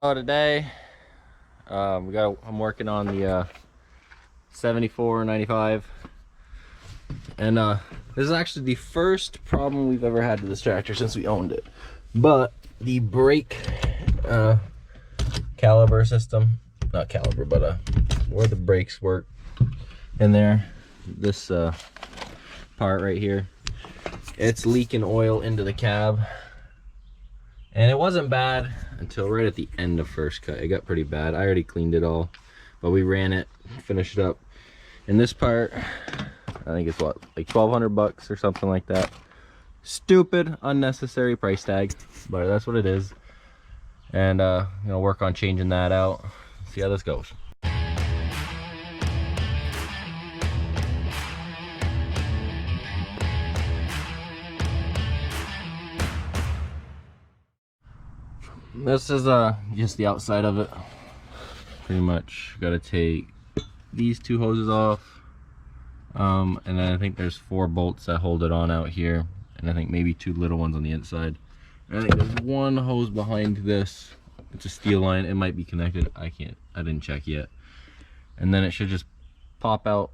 Oh, today I'm working on the 7495, and this is actually the first problem we've ever had with this tractor since we owned it. But the brake caliber system, not caliber, but where the brakes work in there, this part right here, it's leaking oil into the cab. And it wasn't bad until right at the end of first cut. It got pretty bad. I already cleaned it all, but we ran it, finished it up. And this part, I think it's what, like 1,200 bucks or something like that. Stupid, unnecessary price tag, but that's what it is. And you know, work on changing that out. See how this goes. This is just the outside of it. Pretty much got to take these two hoses off, and then I think there's 4 bolts that hold it on out here, and I think maybe 2 little ones on the inside. And I think there's 1 hose behind this. It's a steel line. It might be connected. I didn't check yet. And then it should just pop out,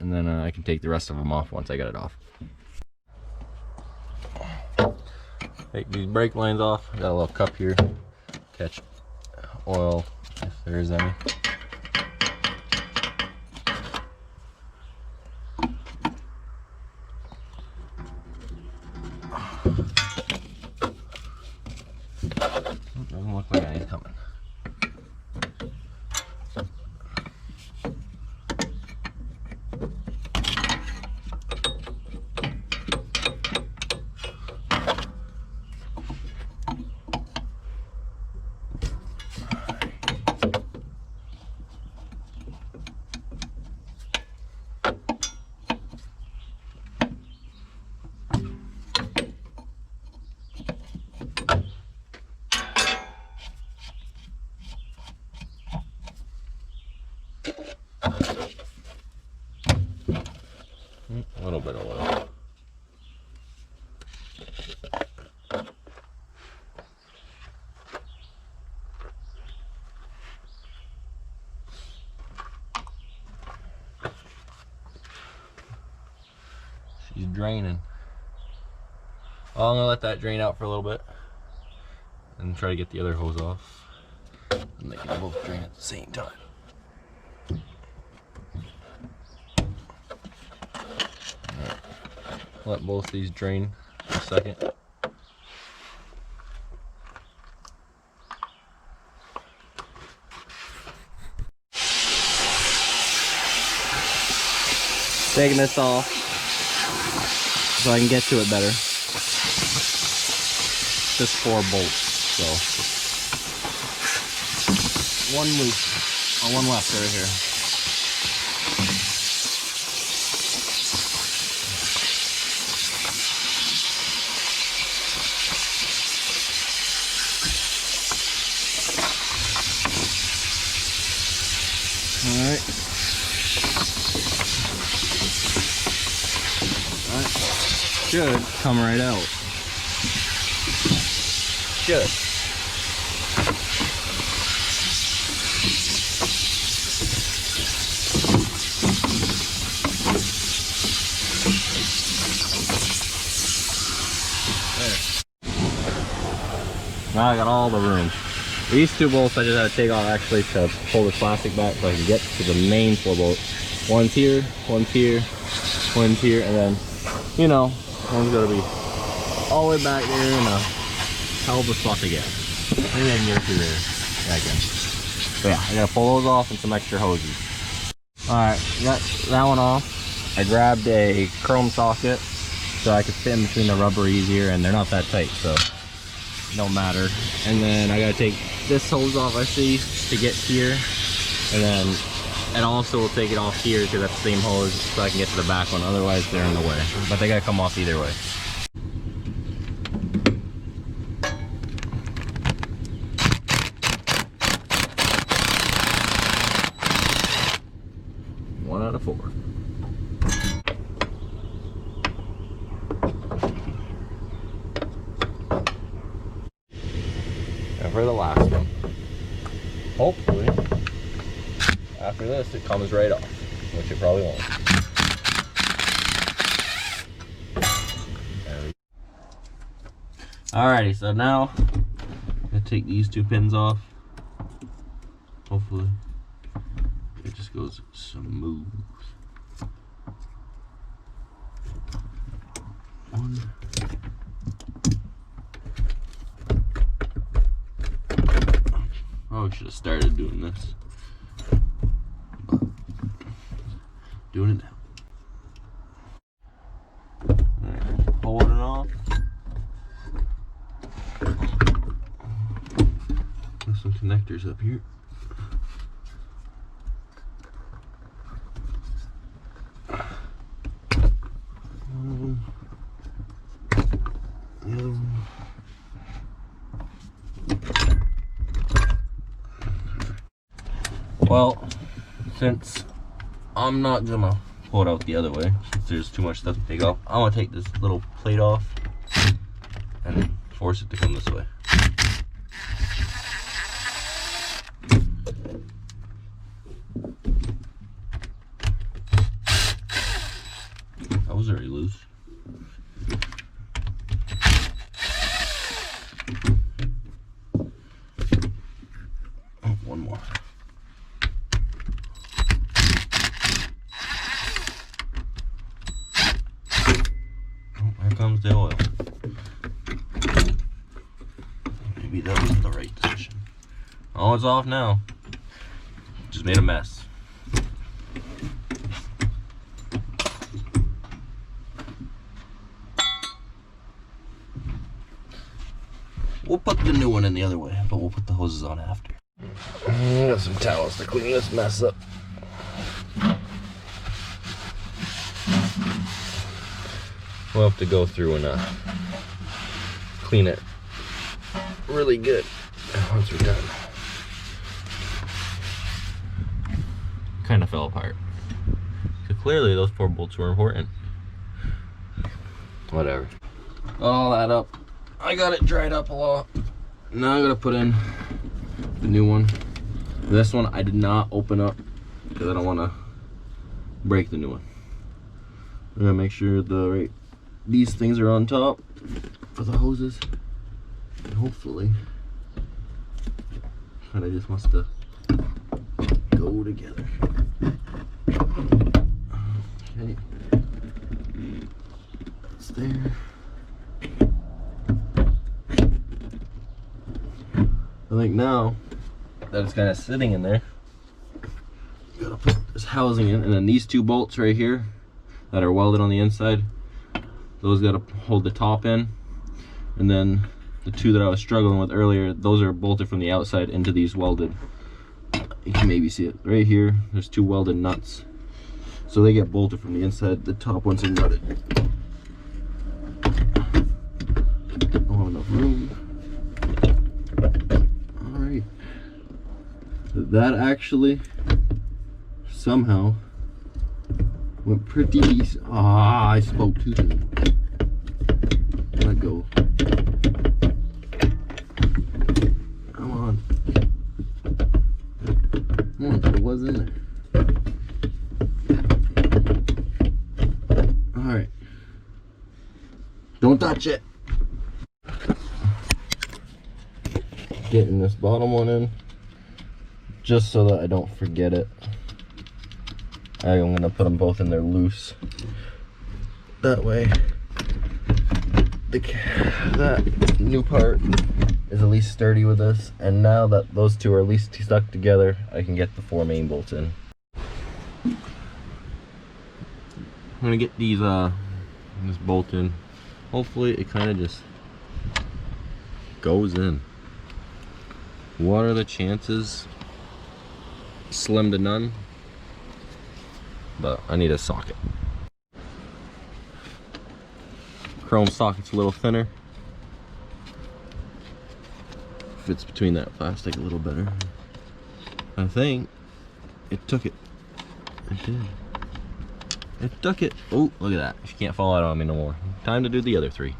and then I can take the rest of them off once I get it off. Take these brake lines off. Got a little cup here, catch oil if there is any. Doesn't look like anything's coming. A little bit of oil. She's draining. Well, I'm gonna let that drain out for a little bit and try to get the other hose off, and they can both drain at the same time. Let both these drain for a second. Taking this off so I can get to it better. Just 4 bolts, so 1 loose, or 1 left right here. Alright. Should come right out. Should. There. Now I got all the room. These 2 bolts I just had to take off actually to pull the plastic back so I can get to the main 4 bolts. One's here, one's here, one's here, and then, you know, one's gotta be all the way back there in a hell of a spot to get. Maybe I can get it through there. Yeah, I can. But yeah, I gotta pull those off and some extra hoses. Alright, got that one off. I grabbed a chrome socket so I could fit in between the rubber easier, and they're not that tight, so it don't matter. And then I gotta take this hose off I see to get here, and then and also we'll take it off here because that's the same hose so I can get to the back one, otherwise they're in the way. But they gotta come off either way. One out of 4. And for the last one. hopefully after this it comes right off, which it probably won't. Alrighty, so now I'm gonna take these two pins off. Hopefully it just goes smooth. One. Probably should have started doing this, but doing it now. Alright, holding off. There's some connectors up here. The other one. Well, since I'm not gonna pull it out the other way, since there's too much stuff to take off, I'm gonna take this little plate off and force it to come this way. That was already loose. Oh, one more. Here comes the oil. Maybe that was the right decision. Oh, it's off now. Just made a mess. We'll put the new one in the other way, but we'll put the hoses on after. Got some towels to clean this mess up. We'll have to go through and clean it really good once we're done. Kind of fell apart. So clearly those 4 bolts were important. Whatever. Got all that up. I got it dried up a lot. Now I gotta put in the new one. This one I did not open up because I don't want to break the new one. I'm gonna make sure these things are on top for the hoses, and hopefully kind of just wants to go together. Okay, that's there. I think now that it's kind of sitting in there, you gotta put this housing in, and then these 2 bolts right here that are welded on the inside, those gotta hold the top in, and then the 2 that I was struggling with earlier, those are bolted from the outside into these welded. You can maybe see it right here. There's 2 welded nuts, so they get bolted from the inside. The top ones are nutted. Don't have enough room. Alright, that actually somehow went pretty decent. Ah, I spoke too soon. Let go. Come on. It was in there. Alright. Don't touch it. Getting this bottom one in just so that I don't forget it. I'm gonna put them both in there loose. That way, that new part is at least sturdy with this, and now that those 2 are at least stuck together, I can get the 4 main bolts in. I'm gonna get this bolt in. Hopefully it kind of just goes in. What are the chances? Slim to none. But I need a socket. Chrome socket's a little thinner. Fits between that plastic a little better. I think it took it. It did. It took it. Oh, look at that. She can't fall out on me no more. Time to do the other 3.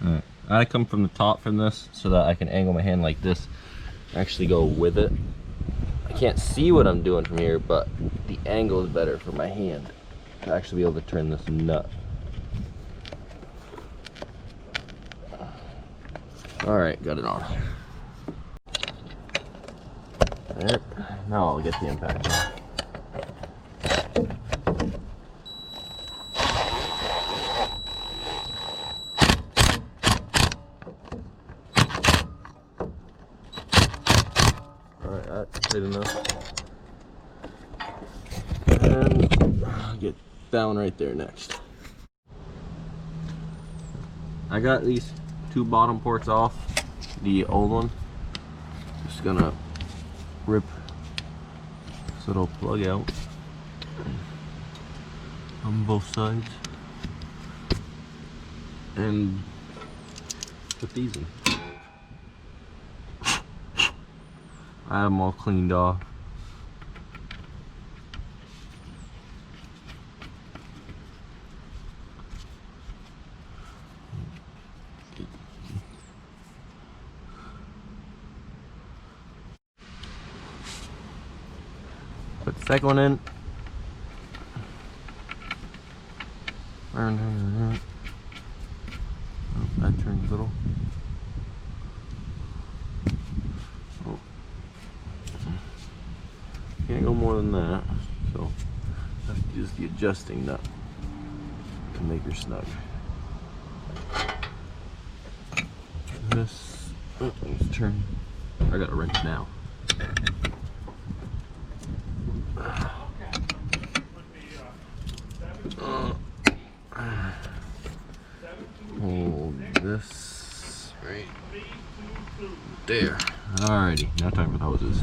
Alright. I come from the top from this so that I can angle my hand like this. Actually go with it. can't see what I'm doing from here, but the angle is better for my hand to actually be able to turn this nut. Alright, got it on. There. Now I'll get the impact. Alright, that's tight enough. And I'll get that one right there next. I got these two bottom ports off, the old one. Just gonna rip this little plug out on both sides and put these in. I have them all cleaned off. Put the second one in. Oh, that turns a little. Oh. Can't go more than that, so have to use the adjusting nut to make her snug. This, oh, let's turn. I got a wrench now. Hold this right there. Alrighty, now time for the hoses.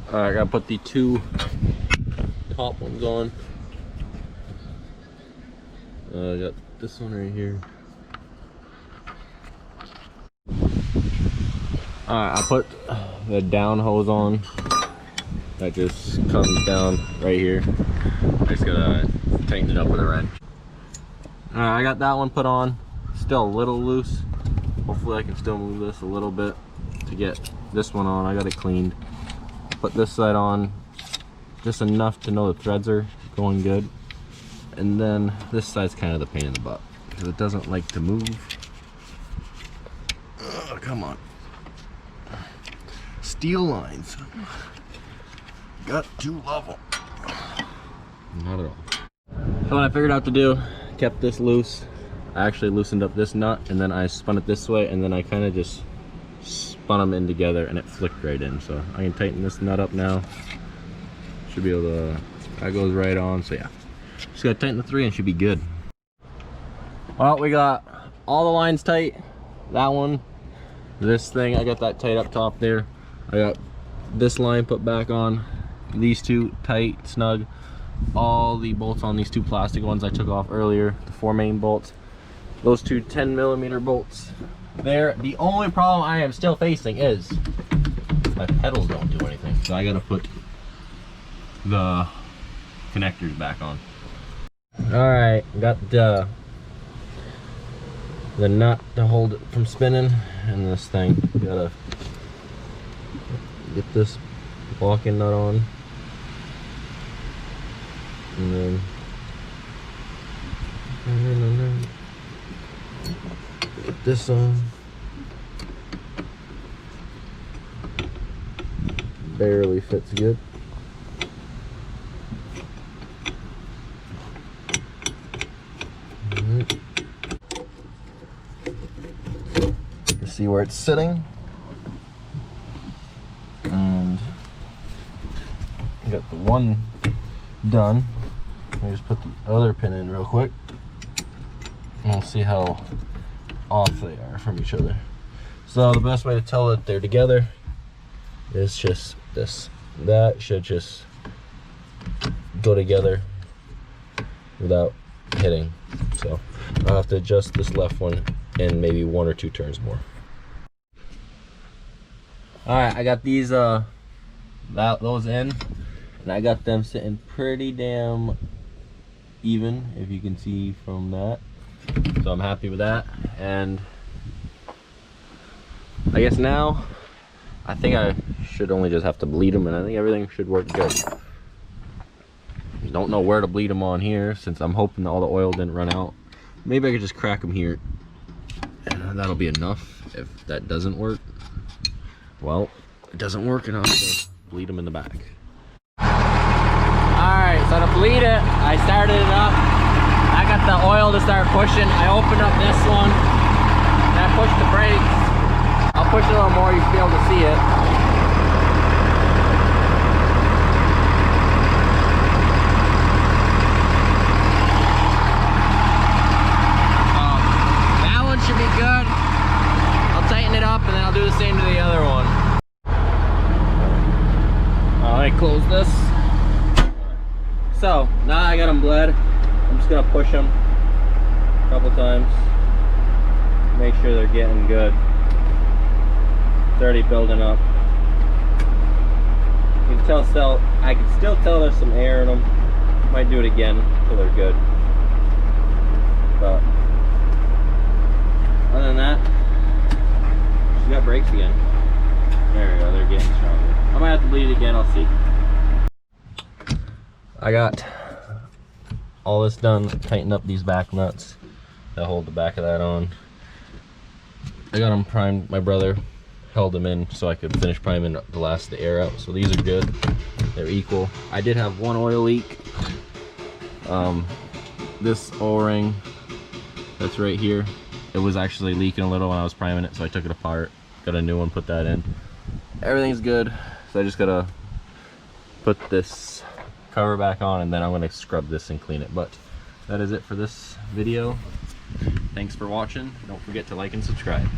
Alright, I gotta put the two top ones on. I got this one right here. Alright, I put the down hose on. That just comes down right here. I just gotta tighten it up with a wrench. Alright, I got that one put on. Still a little loose. Hopefully I can still move this a little bit to get this one on. I got it cleaned. Put this side on just enough to know the threads are going good. And then this side's kind of the pain in the butt because it doesn't like to move. Oh, come on. Steel lines. Got to level. Not at all. So what I figured out to do, kept this loose. I actually loosened up this nut and then I spun it this way and then I kind of just spun them in together and it flicked right in. So I can tighten this nut up now. Should be able to, that goes right on. So yeah, just gotta tighten the three and should be good. Well, we got all the lines tight. That one, this thing, I got that tight up top there. I got this line put back on. These two tight, snug. All the bolts on these two plastic ones I took off earlier, the 4 main bolts. Those two 10mm bolts there. The only problem I am still facing is my pedals don't do anything. So I gotta put the connectors back on. Alright, got the nut to hold it from spinning and this thing. Gotta get this locking nut on. And then put this on. Barely fits good. You see where it's sitting. And I got the one done. Let me just put the other pin in real quick and we'll see how off they are from each other. So the best way to tell that they're together is just this. That should just go together without hitting. So I'll have to adjust this left one in maybe 1 or 2 turns more. Alright, I got these those in and I got them sitting pretty damn even, if you can see from that. So I'm happy with that. And I guess now I think I should only just have to bleed them, and I think everything should work good. Don't know where to bleed them on here, since I'm hoping all the oil didn't run out. Maybe I could just crack them here, and that'll be enough. If that doesn't work, well, it doesn't work enough to bleed them in the back. Alright, so to bleed it, I started it up. I got the oil to start pushing. I opened up this one, and I pushed the brakes. I'll push it a little more, you should be able to see it. That one should be good. I'll tighten it up and then I'll do the same to the other one. Let me close this. So, now I got them bled. I'm just gonna push them a couple times. Make sure they're getting good. It's already building up. You can tell, I can still tell there's some air in them. Might do it again until they're good. But other than that, we got brakes again. There we go, they're getting stronger. I might have to bleed it again, I'll see. I got all this done, tightened up these back nuts that hold the back of that on. I got them primed. My brother held them in so I could finish priming the last of the air out. So these are good. They're equal. I did have one oil leak. This O-ring that's right here, it was actually leaking a little when I was priming it, so I took it apart, got a new one, put that in. Everything's good, so I just gotta put this cover back on, and then I'm gonna scrub this and clean it. But that is it for this video. Thanks for watching. Don't forget to like and subscribe.